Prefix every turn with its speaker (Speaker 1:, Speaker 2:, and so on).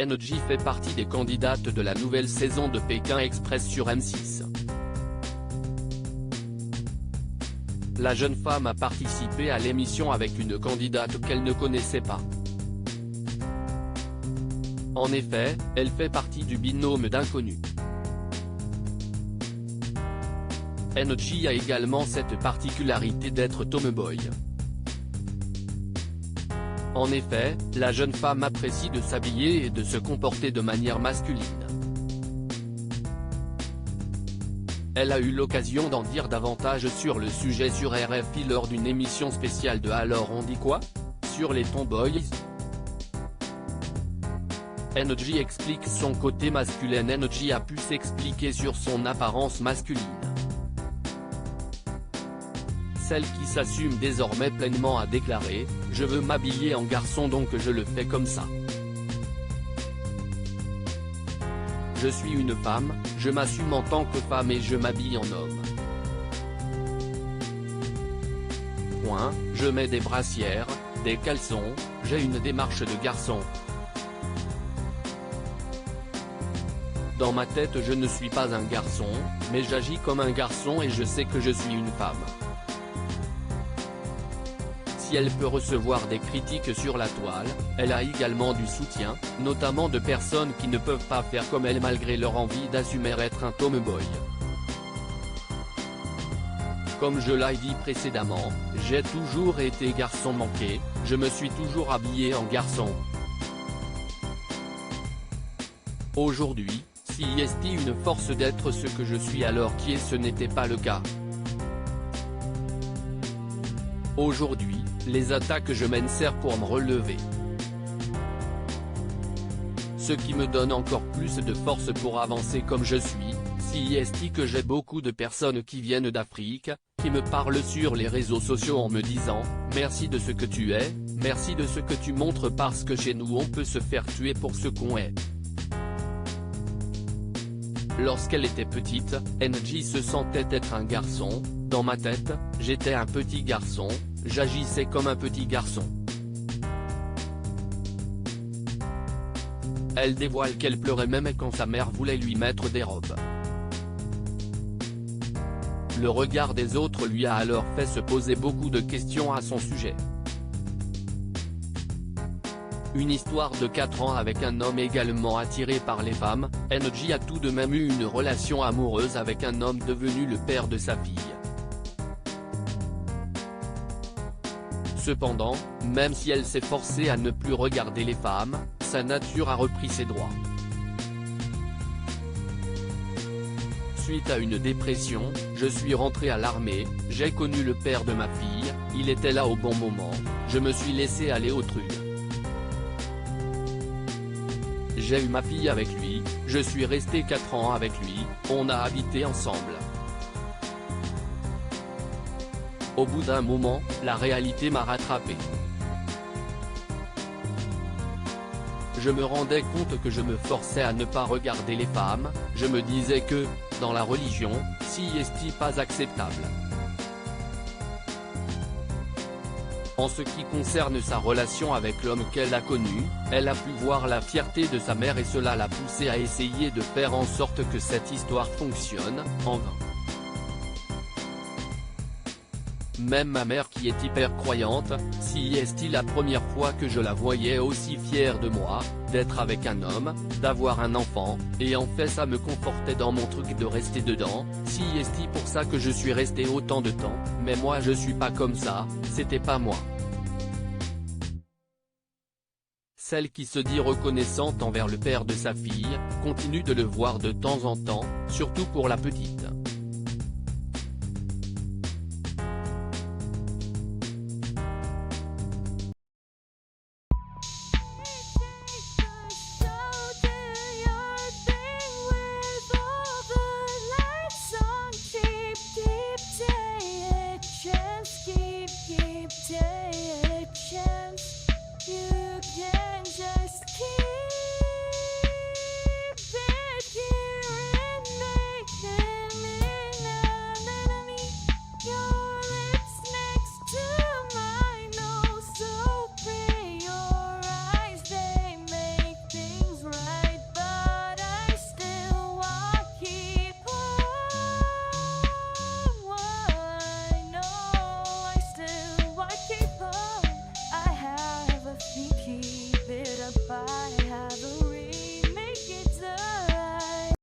Speaker 1: NJ fait partie des candidates de la nouvelle saison de Pékin Express sur M6. La jeune femme a participé à l'émission avec une candidate qu'elle ne connaissait pas. En effet, elle fait partie du binôme d'inconnus. NJ a également cette particularité d'être tomboy. En effet, la jeune femme apprécie de s'habiller et de se comporter de manière masculine. Elle a eu l'occasion d'en dire davantage sur le sujet sur RFI lors d'une émission spéciale de Alors on dit quoi? Sur les tomboys. NJ explique son côté masculin. NJ a pu s'expliquer sur son apparence masculine. Celle qui s'assume désormais pleinement a déclaré « Je veux m'habiller en garçon donc je le fais comme ça. Je suis une femme, je m'assume en tant que femme et je m'habille en homme. Point, je mets des brassières, des caleçons, j'ai une démarche de garçon. Dans ma tête je ne suis pas un garçon, mais j'agis comme un garçon et je sais que je suis une femme. » Si elle peut recevoir des critiques sur la toile, elle a également du soutien, notamment de personnes qui ne peuvent pas faire comme elle malgré leur envie d'assumer être un tomboy. Comme je l'ai dit précédemment, j'ai toujours été garçon manqué, je me suis toujours habillé en garçon. Aujourd'hui, si est une force d'être ce que je suis alors ce n'était pas le cas. Aujourd'hui, les attaques que je mène servent pour me relever. Ce qui me donne encore plus de force pour avancer comme je suis, si est que j'ai beaucoup de personnes qui viennent d'Afrique, qui me parlent sur les réseaux sociaux en me disant « Merci de ce que tu es, merci de ce que tu montres parce que chez nous on peut se faire tuer pour ce qu'on est. » Lorsqu'elle était petite, NJ se sentait être un garçon, dans ma tête, j'étais un petit garçon, j'agissais comme un petit garçon. Elle dévoile qu'elle pleurait même quand sa mère voulait lui mettre des robes. Le regard des autres lui a alors fait se poser beaucoup de questions à son sujet. Une histoire de 4 ans avec un homme également attiré par les femmes, NJ a tout de même eu une relation amoureuse avec un homme devenu le père de sa fille. Cependant, même si elle s'est forcée à ne plus regarder les femmes, sa nature a repris ses droits. Suite à une dépression, je suis rentré à l'armée, j'ai connu le père de ma fille, il était là au bon moment, je me suis laissé aller au truc. J'ai eu ma fille avec lui, je suis resté 4 ans avec lui, on a habité ensemble. Au bout d'un moment, la réalité m'a rattrapé. Je me rendais compte que je me forçais à ne pas regarder les femmes, je me disais que, dans la religion, si est pas acceptable. En ce qui concerne sa relation avec l'homme qu'elle a connu, elle a pu voir la fierté de sa mère et cela l'a poussée à essayer de faire en sorte que cette histoire fonctionne, en vain. Même ma mère qui est hyper croyante, si est la première fois que je la voyais aussi fière de moi, d'être avec un homme, d'avoir un enfant, et en fait ça me confortait dans mon truc de rester dedans, si est pour ça que je suis resté autant de temps, mais moi je suis pas comme ça, c'était pas moi. Celle qui se dit reconnaissante envers le père de sa fille, continue de le voir de temps en temps, surtout pour la petite.